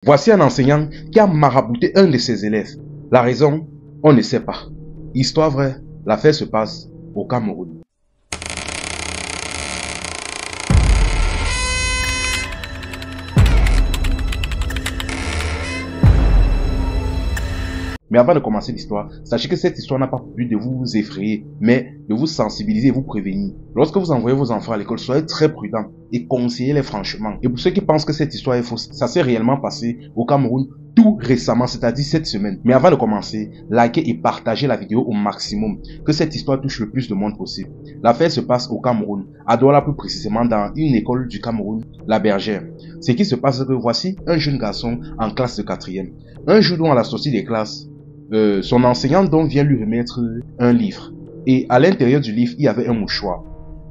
Voici un enseignant qui a marabouté un de ses élèves. La raison, on ne sait pas. Histoire vraie, l'affaire se passe au Cameroun. Mais avant de commencer l'histoire, sachez que cette histoire n'a pas pour but de vous effrayer, mais de vous sensibiliser et vous prévenir. Lorsque vous envoyez vos enfants à l'école, soyez très prudents et conseillez-les franchement. Et pour ceux qui pensent que cette histoire est fausse, ça s'est réellement passé au Cameroun tout récemment, c'est-à-dire cette semaine. Mais avant de commencer, likez et partagez la vidéo au maximum, que cette histoire touche le plus de monde possible. L'affaire se passe au Cameroun, à Douala plus précisément dans une école du Cameroun, la Bergère. Ce qui se passe, c'est que voici un jeune garçon en classe de 4e. Un jour, à la sortie des classes, son enseignant donc vient lui remettre un livre. Et à l'intérieur du livre, il y avait un mouchoir.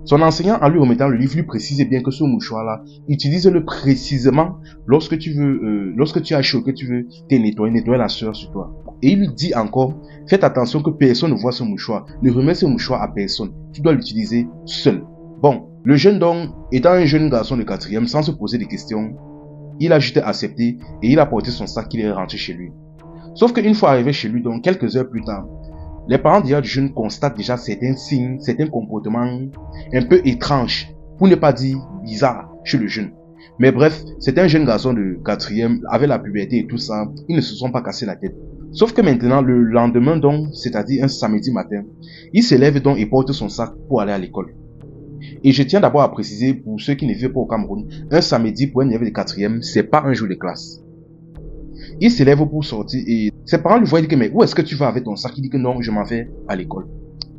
Son enseignant, en lui remettant le livre, lui précisait bien que ce mouchoir-là, utilise-le précisément lorsque tu as chaud, que tu veux te nettoyer la sueur sur toi. Et il lui dit encore, faites attention que personne ne voit ce mouchoir. Ne remets ce mouchoir à personne. Tu dois l'utiliser seul. Bon, le jeune donc, étant un jeune garçon de 4e, sans se poser des questions, il a juste accepté et il a porté son sac, il est rentré chez lui. Sauf qu'une fois arrivé chez lui, donc quelques heures plus tard, les parents du jeune constatent déjà certains signes, certains comportements un peu étranges, pour ne pas dire bizarres, chez le jeune. Mais bref, c'est un jeune garçon de 4e, avec la puberté et tout ça, ils ne se sont pas cassés la tête. Sauf que maintenant, le lendemain donc, c'est-à-dire un samedi matin, il se lève donc et porte son sac pour aller à l'école. Et je tiens d'abord à préciser, pour ceux qui ne vivent pas au Cameroun, un samedi pour un élève de 4e, c'est pas un jour de classe. Il se lève pour sortir et ses parents lui voient et disent que mais où est-ce que tu vas avec ton sac? Il dit que non, je m'en vais à l'école.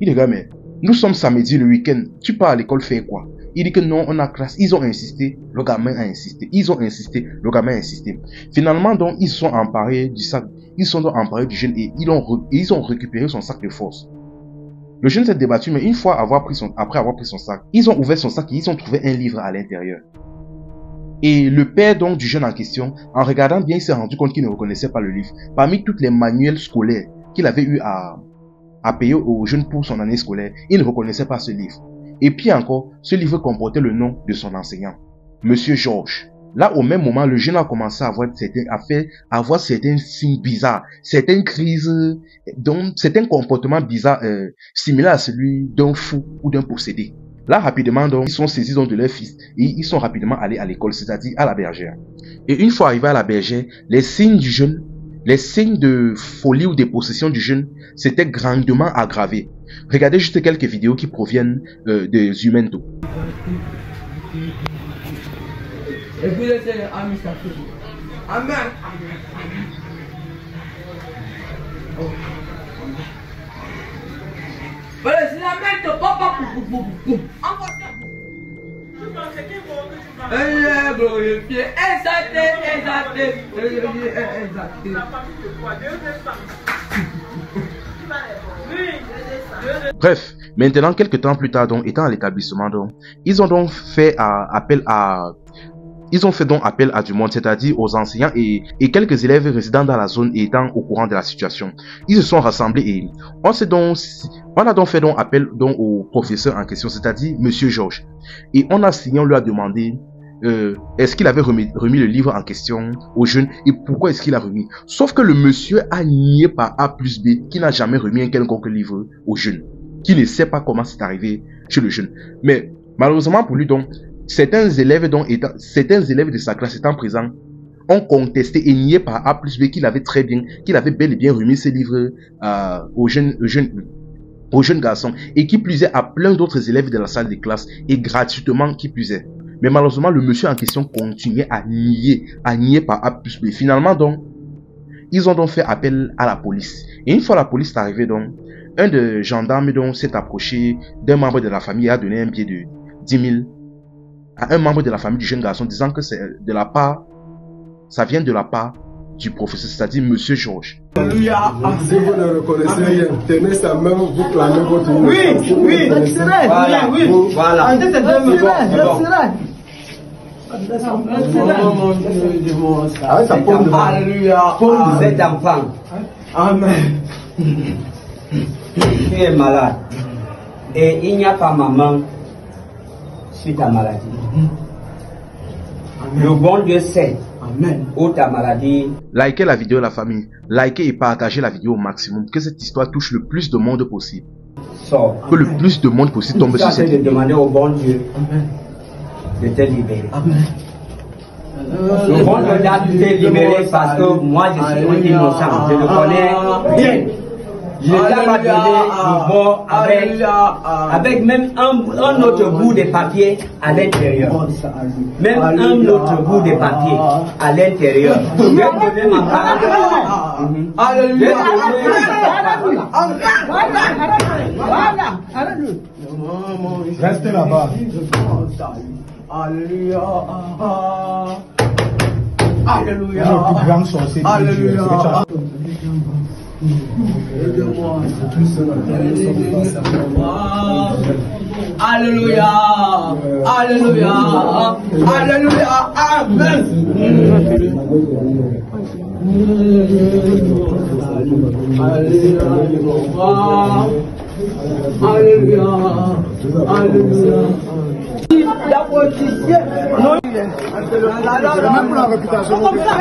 Il dit que mais nous sommes samedi le week-end, tu pars à l'école faire quoi? Il dit que non, on a classe. Ils ont insisté, le gamin a insisté. Ils ont insisté, le gamin a insisté. Finalement donc ils sont emparés du sac, ils sont donc emparés du jeune et ils ont récupéré son sac de force. Le jeune s'est débattu, mais une fois après avoir pris son sac, ils ont ouvert son sac et ils ont trouvé un livre à l'intérieur. Et le père donc du jeune en question, en regardant bien, il s'est rendu compte qu'il ne reconnaissait pas le livre. Parmi toutes les manuels scolaires qu'il avait eu à payer au jeune pour son année scolaire, il ne reconnaissait pas ce livre. Et puis encore, ce livre comportait le nom de son enseignant, Monsieur Georges. Là, au même moment, le jeune a commencé à avoir certains signes bizarres, certaines crises, donc certains comportements bizarres similaires à celui d'un fou ou d'un possédé. Là, rapidement, donc, ils sont saisis donc de leur fils et ils sont rapidement allés à l'école, c'est-à-dire à la Bergère. Et une fois arrivés à la Bergère, les signes du jeune, les signes de folie ou de possession du jeune, s'étaient grandement aggravés. Regardez juste quelques vidéos qui proviennent de Zumento. Bref, maintenant quelques temps plus tard, donc, étant à l'établissement, donc, ils ont donc fait appel à du monde, c'est-à-dire aux enseignants et quelques élèves résidant dans la zone et étant au courant de la situation. Ils se sont rassemblés et on a donc fait appel donc au professeur en question, c'est-à-dire Monsieur Georges. Et on lui a demandé est-ce qu'il avait remis le livre en question au jeune et pourquoi est-ce qu'il a remis. Sauf que le monsieur a nié par A plus B qu'il n'a jamais remis un quelconque livre au jeune, qui ne sait pas comment c'est arrivé chez le jeune. Mais malheureusement pour lui donc, certains élèves de sa classe étant présents ont contesté et nié par A plus B qu'il avait bel et bien remis ce livre au jeune garçon et qui plus est à plein d'autres élèves de la salle de classe et gratuitement qui plus est. Mais malheureusement, le monsieur en question continuait à nier par A plus B. Finalement donc, ils ont donc fait appel à la police. Et une fois la police est arrivée donc, un des gendarmes donc s'est approché d'un membre de la famille et a donné un billet de 10 000 à un membre de la famille du jeune garçon, disant que ça vient de la part du professeur, c'est-à-dire Monsieur Georges. Si vous ne reconnaissez rien, tenez sa main, vous clamez votre nom. Oui, voilà. Alléluia. Cet enfant. Amen. Tu es malade. Et il n'y a pas maman sur ta maladie. Le bon Dieu sait. ou ta maladie. Likez la vidéo la famille, likez et partagez la vidéo au maximum, que cette histoire touche le plus de monde possible. Sors. Que le plus de monde possible tombe sur cette vidéo. vidéo. Demander au bon Dieu de te libérer. Le bon Dieu doit te libérer parce que moi je suis innocent, je le connais bien. Je ne t'ai pas donné du bon avec même un autre bout de papier à l'intérieur. Même un autre bout de papier à l'intérieur. Je vais donner ma parole. Restez là-bas. Alléluia. Alléluia. Le plus grand sorcier de Dieu. Alléluia. Alléluia. Alléluia. Amen. Alléluia. Alléluia. La politicien. Même pour la réputation. Comme ça.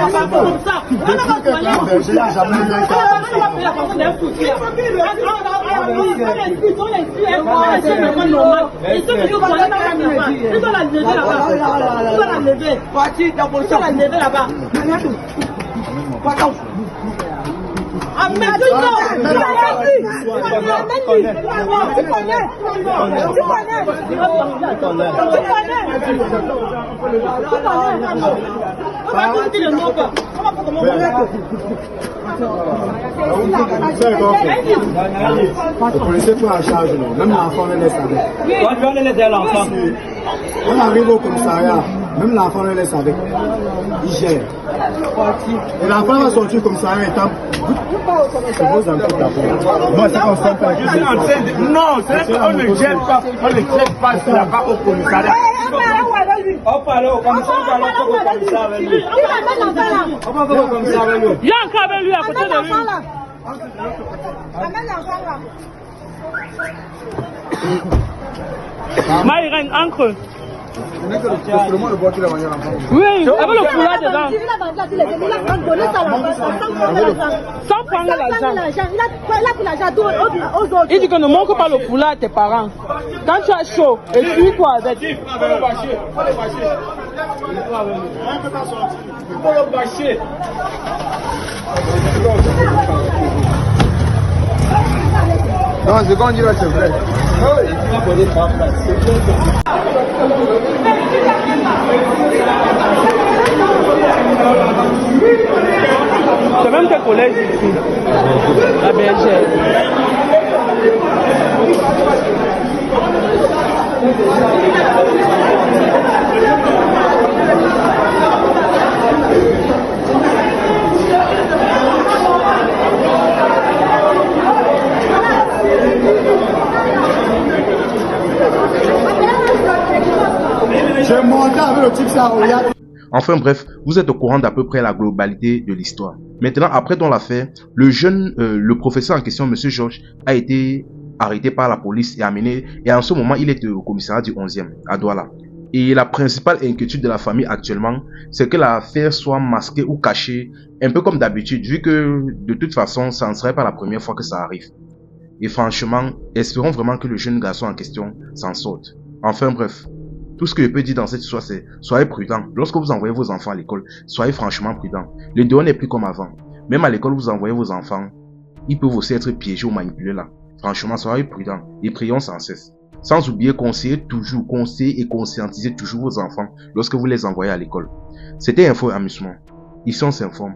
Le policier prend en charge, même l'enfant ne laisse avec. On arrive au commissariat, même l'enfant le laisse avec. Il gère. Et l'enfant va sortir au commissariat étant. C'est vos enfants d'abord. Moi, c'est comme ça. Non, on ne gère pas. On ne gère pas là-bas au commissariat. On parle au commissariat, on va au commissariat avec lui. On va au commissariat avec lui. Il y a un cas avec lui à côté de lui. Amène l'enfant là. Maïren, encre. C'est le monde de boire qui la manière l'enfant. Oui, avec le foulard dedans. Sans prendre l'argent. Il dit que ne manque pas le foulard à tes parents. Quand tu as chaud, et suis-toi avec. Il faut le bâcher. Il faut le bâcher. Non, c'est quand on dit là, c'est vrai. C'est même tes collègues ici. La bergère. J'ai monté avec le type Saroya. Enfin bref, vous êtes au courant d'à peu près la globalité de l'histoire. Maintenant, après dans l'affaire, le professeur en question, Monsieur Georges, a été arrêté par la police et amené, et en ce moment, il est au commissariat du 11e, à Douala. Et la principale inquiétude de la famille actuellement, c'est que l'affaire soit masquée ou cachée, un peu comme d'habitude, vu que de toute façon, ça ne serait pas la première fois que ça arrive. Et franchement, espérons vraiment que le jeune garçon en question s'en sorte. Enfin bref, tout ce que je peux dire dans cette histoire, c'est soyez prudents. Lorsque vous envoyez vos enfants à l'école, soyez franchement prudents. Le dehors n'est plus comme avant. Même à l'école, vous envoyez vos enfants, ils peuvent aussi être piégés ou manipulés là. Franchement, soyez prudents et prions sans cesse. Sans oublier, conseillez et conscientisez toujours vos enfants lorsque vous les envoyez à l'école. C'était Info Amusement. Ici on s'informe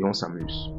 et on s'amuse.